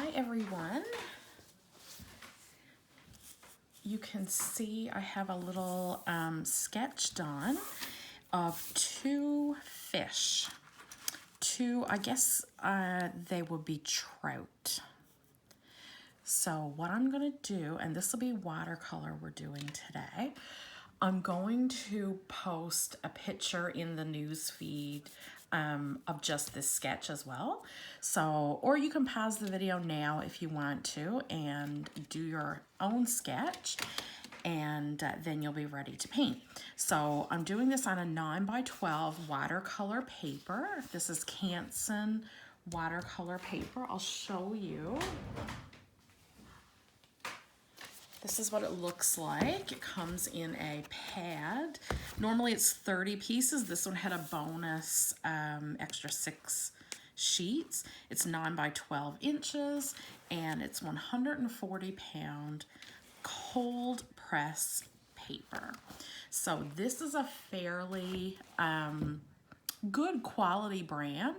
Hi everyone. You can see I have a little sketch done of two fish. I guess they would be trout. So what I'm gonna do, and this will be watercolor we're doing today, I'm going to post a picture in the news feed of just this sketch as well. So, or you can pause the video now if you want to and do your own sketch, and then you'll be ready to paint. So I'm doing this on a 9x12 watercolor paper. This is Canson watercolor paper. I'll show you. This is what it looks like. It comes in a pad. Normally it's 30 pieces. This one had a bonus extra 6 sheets. It's 9x12 inches and it's 140-pound cold press paper. So this is a fairly good quality brand,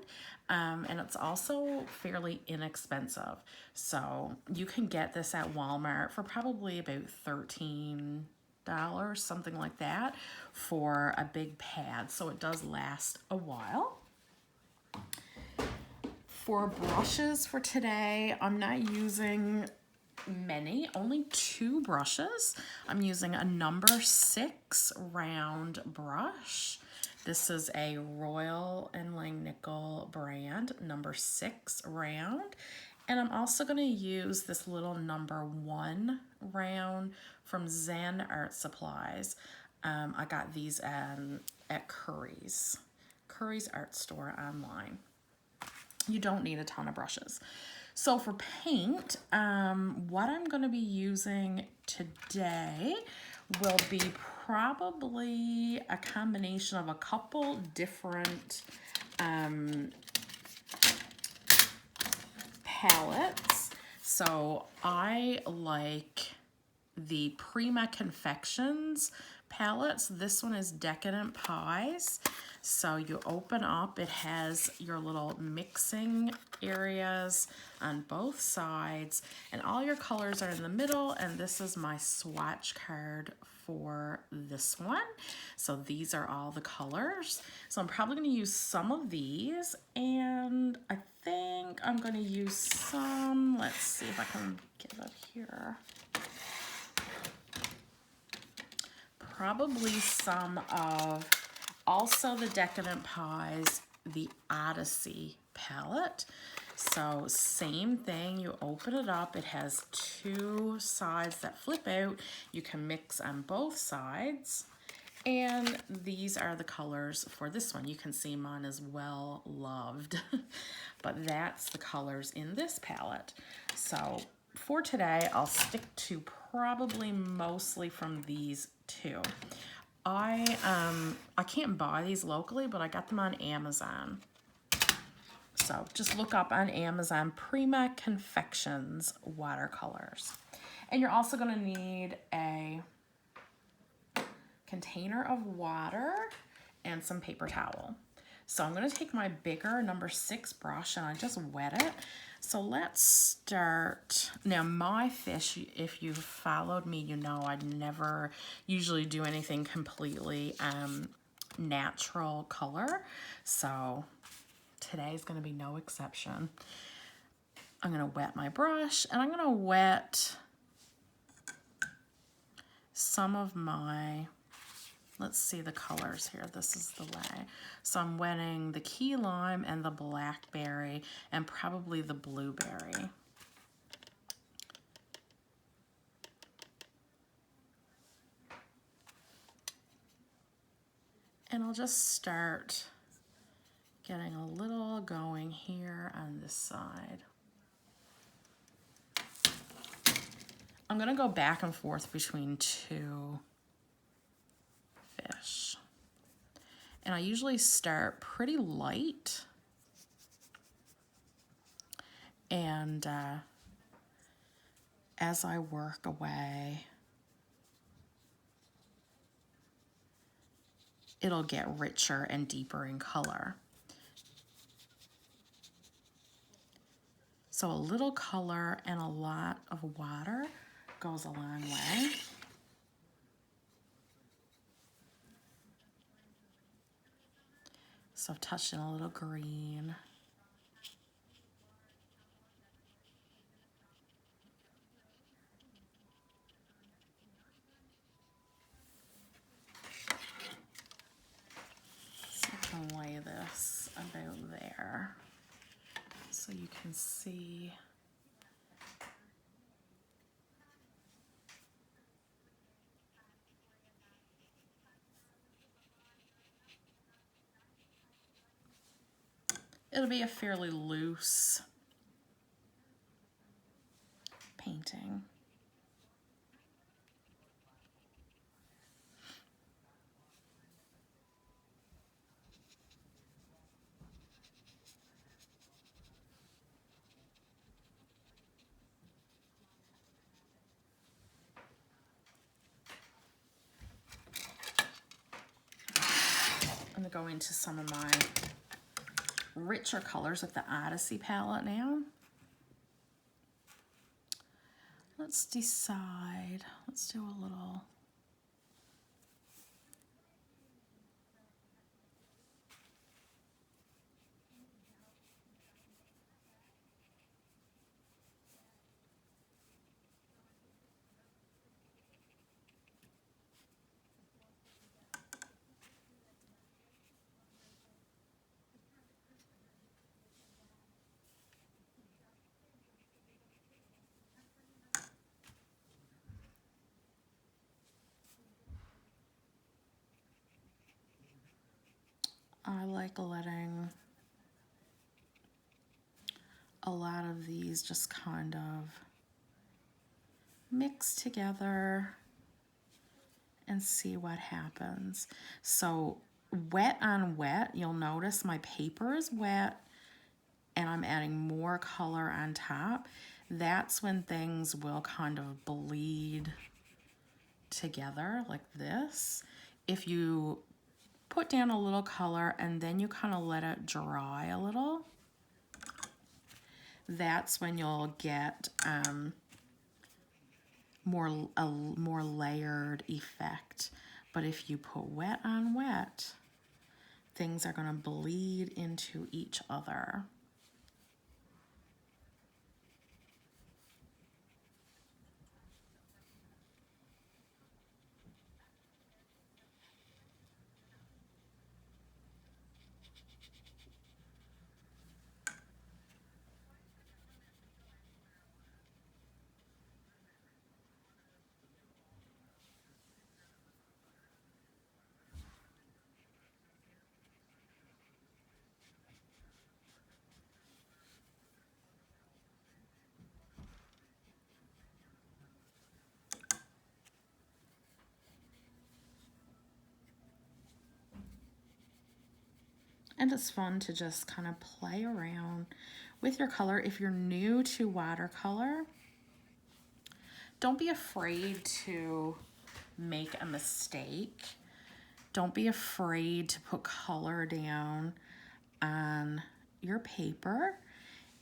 and it's also fairly inexpensive. So you can get this at Walmart for probably about $13, something like that, for a big pad. So it does last a while. For brushes for today, I'm not using many, only 2 brushes. I'm using a number 6 round brush. This is a Royal and Langnickel brand, number 6 round. And I'm also going to use this little number 1 round from Zen Art Supplies. I got these at Curry's Art Store online. You don't need a ton of brushes. So for paint, what I'm going to be using today will be probably a combination of a couple different palettes. So I like the Prima Confections palettes. This one is Decadent Pies. So you open up, it has your little mixing areas on both sides, and all your colors are in the middle, and this is my swatch card for this one. So these are all the colors. So I'm probably going to use some of these, and I think I'm going to use some, let's see if I can get it here. Probably some of also the Decadent Pies, the Odyssey palette. So same thing, you open it up, it has 2 sides that flip out. You can mix on both sides. And these are the colors for this one. You can see mine is well loved, but that's the colors in this palette. So for today, I'll stick to probably mostly from these 2. I can't buy these locally, but I got them on Amazon. So just look up on Amazon, Prima Confections watercolors. And you're also going to need a container of water and some paper towel. So I'm going to take my bigger number 6 brush and I just wet it. So let's start. Now my fish, if you've followed me, you know I'd never usually do anything completely natural color. So today's going to be no exception. I'm going to wet my brush and I'm going to wet some of my, let's see the colors here. This is the way. So I'm wetting the key lime and the blackberry and probably the blueberry. And I'll just start getting a little going here on this side. I'm going to go back and forth between 2 fish. And I usually start pretty light. And as I work away, it'll get richer and deeper in color. So a little color and a lot of water goes a long way. So I've touched in a little green. So I can lay this about there so you can see. It'll be a fairly loose painting. I'm gonna go into some of my richer colors with the Odyssey palette now. Let's decide. Let's do a little. I like letting a lot of these just kind of mix together and see what happens. So wet on wet, you'll notice my paper is wet and I'm adding more color on top. That's when things will kind of bleed together like this. If you put down a little color and then you kind of let it dry a little, that's when you'll get a more layered effect. But if you put wet on wet, things are going to bleed into each other. And it's fun to just kind of play around with your color. If you're new to watercolor, don't be afraid to make a mistake. Don't be afraid to put color down on your paper.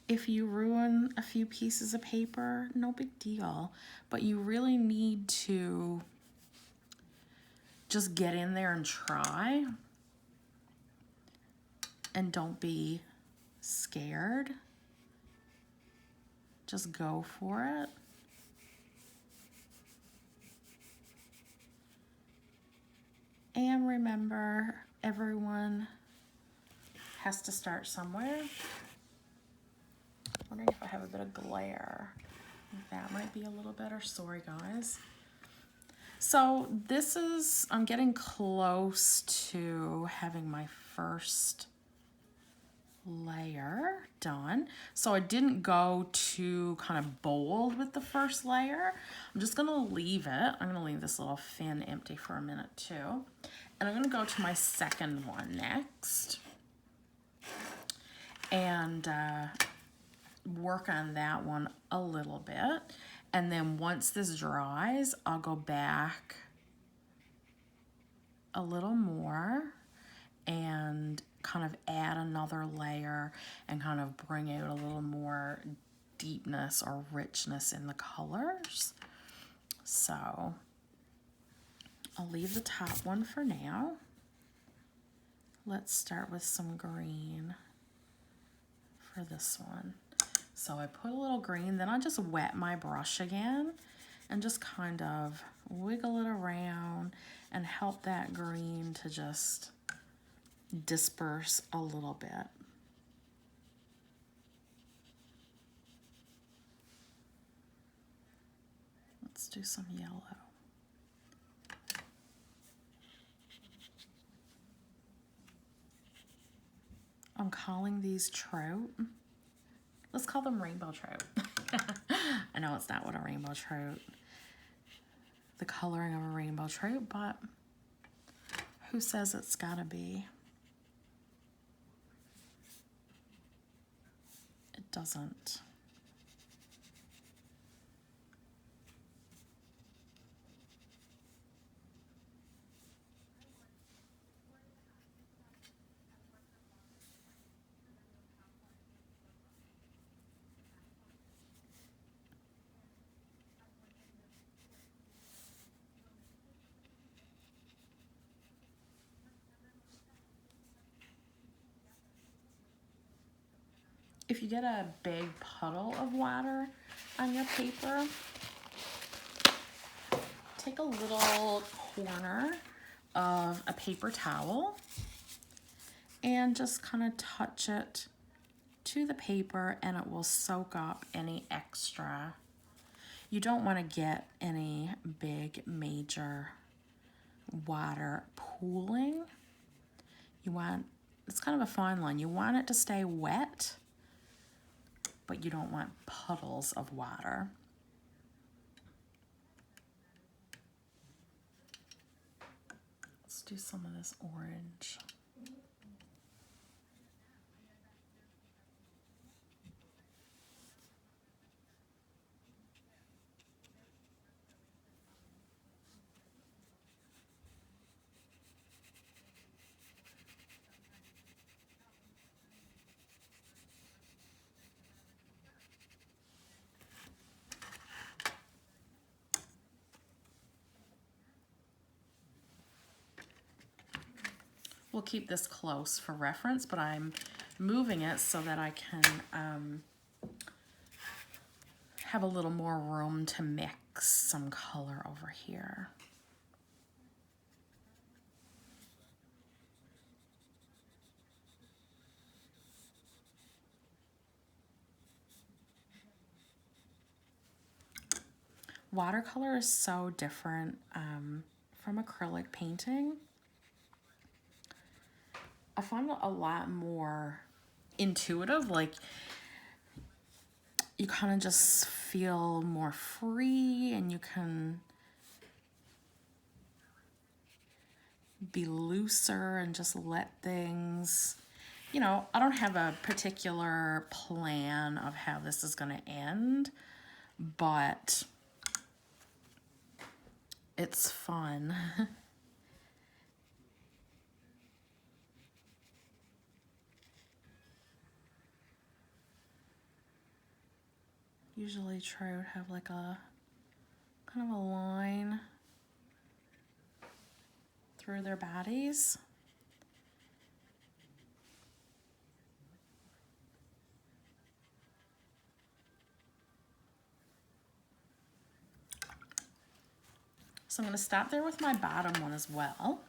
If you ruin a few pieces of paper, no big deal. But you really need to just get in there and try. And don't be scared. Just go for it. And remember, everyone has to start somewhere. Wondering if I have a bit of glare. That might be a little better. Sorry, guys. So this is, I'm getting close to having my first layer done. So I didn't go too kind of bold with the first layer. I'm just gonna leave it. I'm gonna leave this little fin empty for a minute too. And I'm gonna go to my second one next and work on that one a little bit. And then once this dries, I'll go back a little more and kind of add another layer and kind of bring out a little more deepness or richness in the colors. So I'll leave the top one for now. Let's start with some green for this one. So I put a little green, then I just wet my brush again and just kind of wiggle it around and help that green to just disperse a little bit. Let's do some yellow. I'm calling these trout. Let's call them rainbow trout. I know it's not what a rainbow trout, the coloring of a rainbow trout, but who says it's gotta be? It doesn't. If you get a big puddle of water on your paper, take a little corner of a paper towel and just kind of touch it to the paper and it will soak up any extra. You don't want to get any big major water pooling. You want, it's kind of a fine line. You want it to stay wet, but you don't want puddles of water. Let's do some of this orange. We'll keep this close for reference, but I'm moving it so that I can have a little more room to mix some color over here. Watercolor is so different from acrylic painting. I find it a lot more intuitive, like you kind of just feel more free and you can be looser and just let things, you know, I don't have a particular plan of how this is going to end, but it's fun. Usually trout have like a kind of a line through their bodies. So I'm going to stop there with my bottom one as well.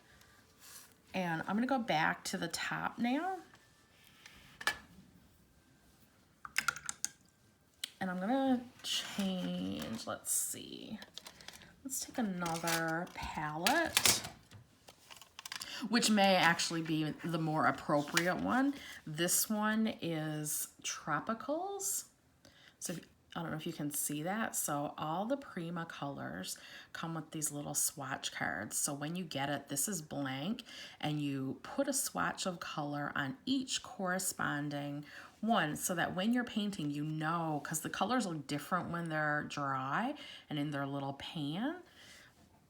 And I'm going to go back to the top now. And I'm going to change, let's see. Let's take another palette, which may actually be the more appropriate one. This one is Tropicals. So I don't know if you can see that. So all the Prima colors come with these little swatch cards. So when you get it, this is blank and you put a swatch of color on each corresponding one so that when you're painting, you know, because the colors look different when they're dry and in their little pan,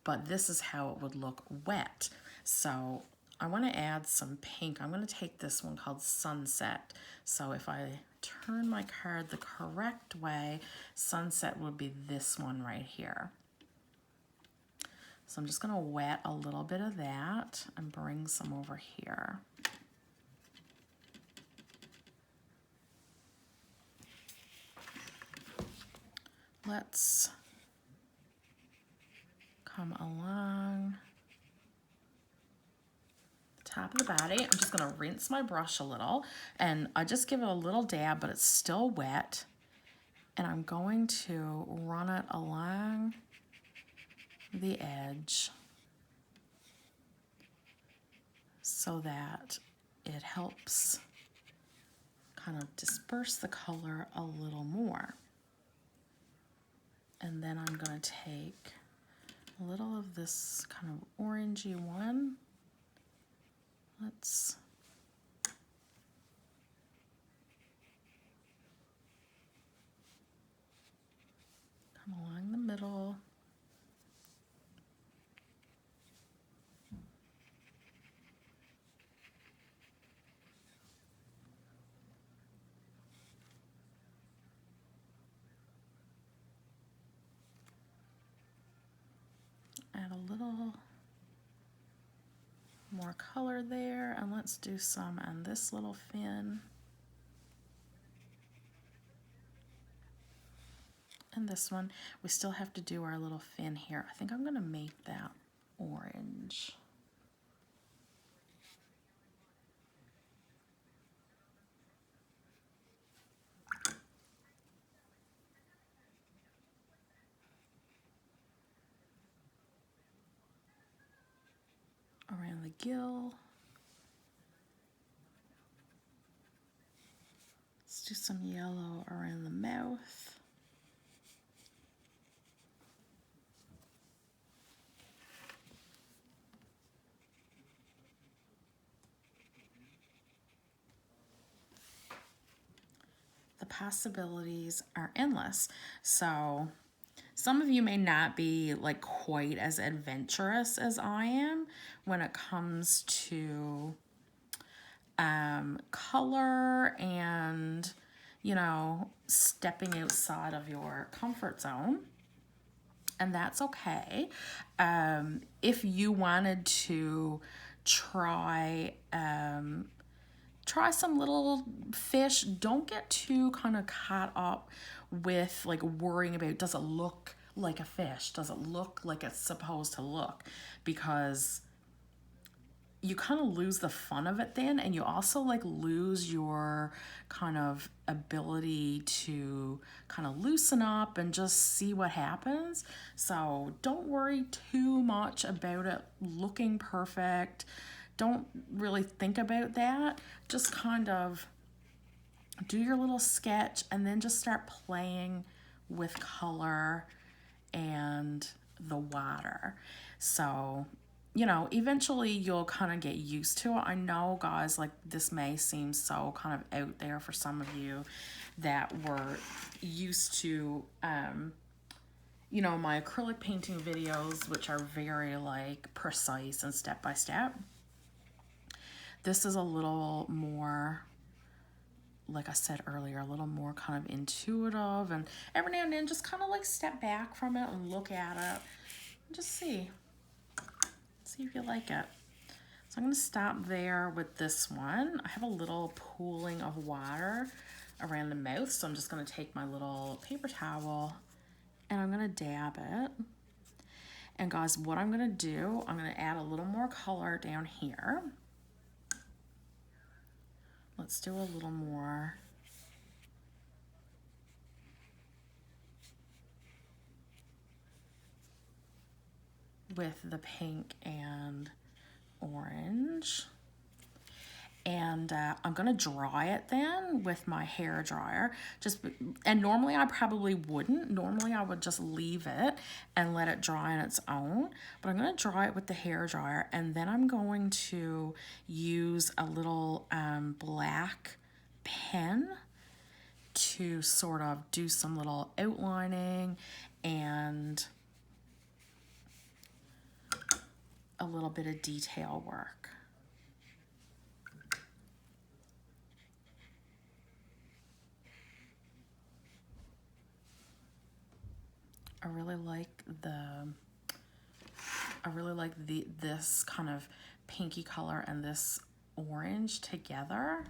but this is how it would look wet. So I want to add some pink. I'm going to take this one called Sunset. So if I turn my card the correct way, Sunset would be this one right here. So I'm just going to wet a little bit of that and bring some over here. Let's come along the top of the body. I'm just going to rinse my brush a little, and I just give it a little dab, but it's still wet. And I'm going to run it along the edge so that it helps kind of disperse the color a little more. And then I'm going to take a little of this kind of orangey one. Let's come along the middle. Add a little more color there, and let's do some on this little fin. And this one, we still have to do our little fin here. I think I'm going to make that orange. Around the gill. Let's do some yellow around the mouth. The possibilities are endless. So some of you may not be like quite as adventurous as I am when it comes to color and, you know, stepping outside of your comfort zone. And that's okay. If you wanted to try some little fish, don't get too kind of caught up with like worrying about, does it look like a fish? Does it look like it's supposed to look? Because you kind of lose the fun of it then, and you also like lose your kind of ability to kind of loosen up and just see what happens. So don't worry too much about it looking perfect. Don't really think about that. Just kind of do your little sketch and then just start playing with color and the water. So, you know, eventually you'll kind of get used to it. I know, guys, like this may seem so kind of out there for some of you that were used to, you know, my acrylic painting videos, which are very like precise and step by step. This is a little more, like I said earlier, a little more kind of intuitive, and every now and then just kind of like step back from it and look at it and just see if you like it. So I'm going to stop there with this one. I have a little pooling of water around the mouth, so I'm just going to take my little paper towel and I'm going to dab it. And guys, what I'm going to do, I'm going to add a little more color down here. Let's do a little more. With the pink and orange. And I'm gonna dry it then with my hair dryer. And normally I probably wouldn't. Normally I would just leave it and let it dry on its own. But I'm gonna dry it with the hair dryer, and then I'm going to use a little black pen to sort of do some little outlining and a little bit of detail work. really like this kind of pinky color and this orange together.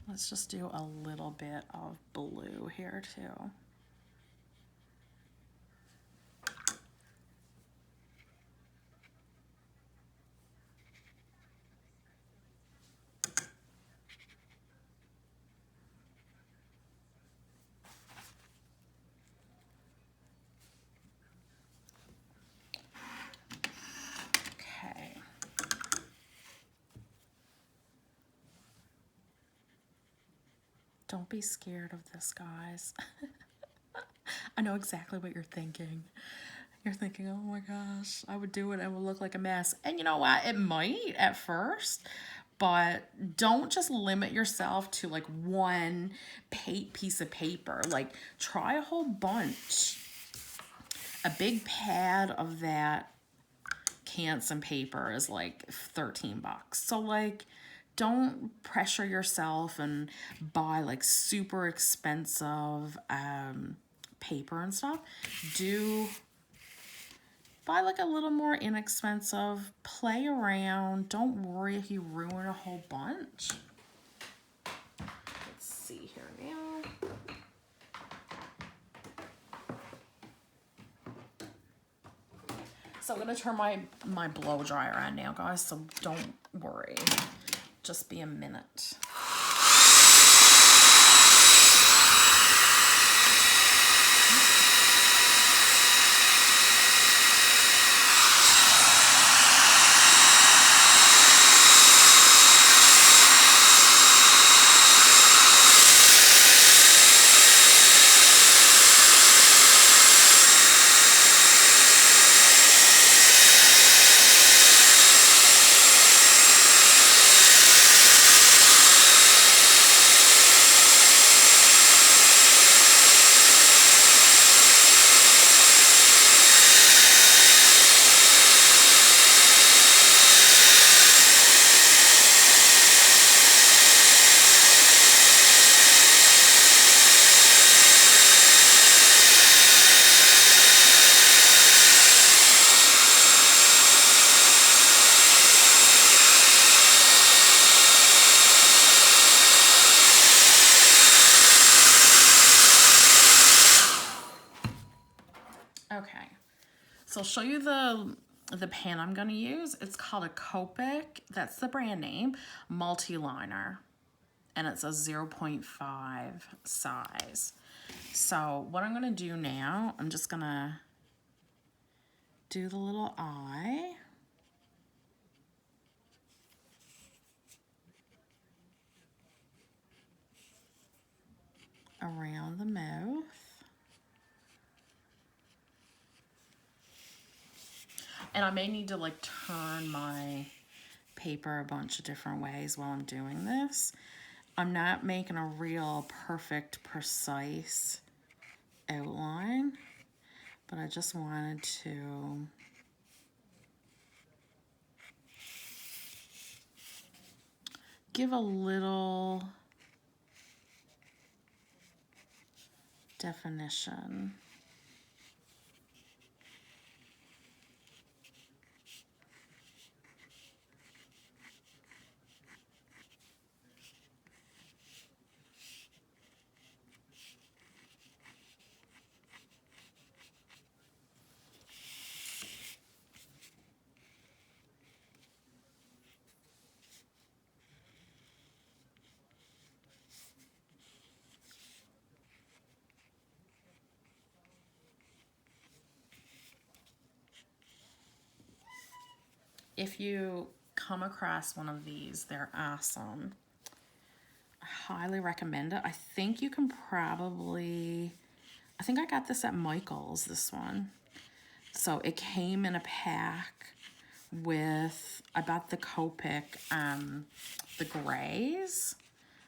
Let's just do a little bit of blue here too. Okay. Don't be scared of this, guys. I know exactly what you're thinking. You're thinking, oh my gosh, I would do it and it would look like a mess. And you know what? It might at first, but don't just limit yourself to like one piece of paper. Like, try a whole bunch. A big pad of that Canson paper is like 13 bucks. So like, don't pressure yourself and buy like super expensive paper and stuff. Buy like a little more inexpensive, play around. Don't worry if you ruin a whole bunch. Let's see here now. So I'm gonna turn my blow dryer on now, guys, so don't worry. Just be a minute. Okay, so I'll show you the pen I'm going to use. It's called a Copic, that's the brand name, multi-liner, and it's a 0.5 size. So what I'm going to do now, I'm just going to do the little eye. Around the mouth. And I may need to like turn my paper a bunch of different ways while I'm doing this. I'm not making a real perfect, precise outline, but I just wanted to give a little definition. If you come across one of these, they're awesome. I highly recommend it. I think you can probably, I think I got this at Michael's, this one. So it came in a pack with, I bought the Copic, the grays.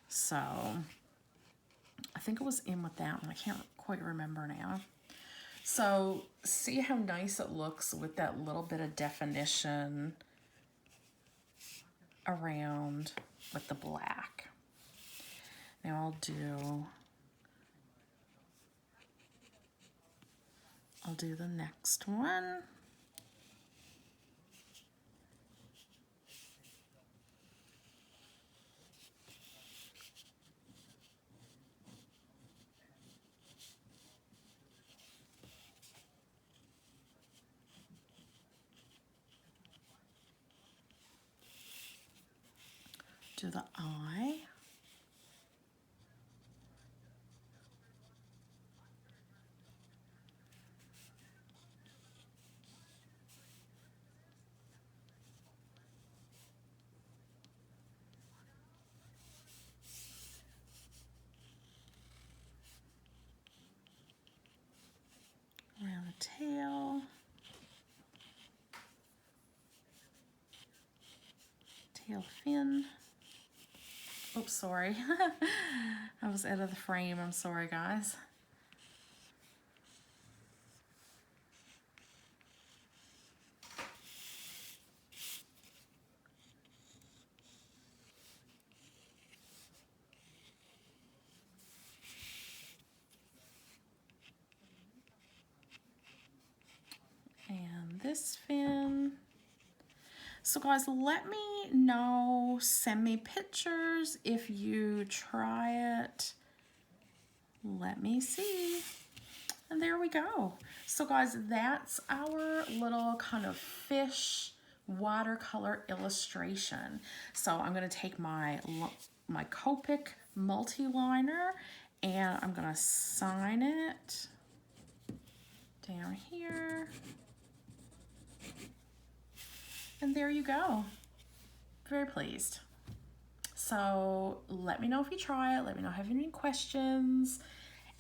So I think it was in with that one. I can't quite remember now. So see how nice it looks with that little bit of definition around with the black. Now I'll do the next one. Do the eye. Around the tail. Tail fin. Oops, sorry. I was out of the frame. I'm sorry, guys. And this fin. So guys, let me know, send me pictures if you try it. Let me see. And there we go. So guys, that's our little kind of fish watercolor illustration. So I'm gonna take my Copic multi-liner and I'm gonna sign it down here. And there you go. Very pleased. So let me know if you try it. Let me know if you have any questions.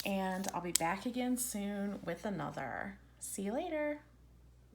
And I'll be back again soon with another. See you later.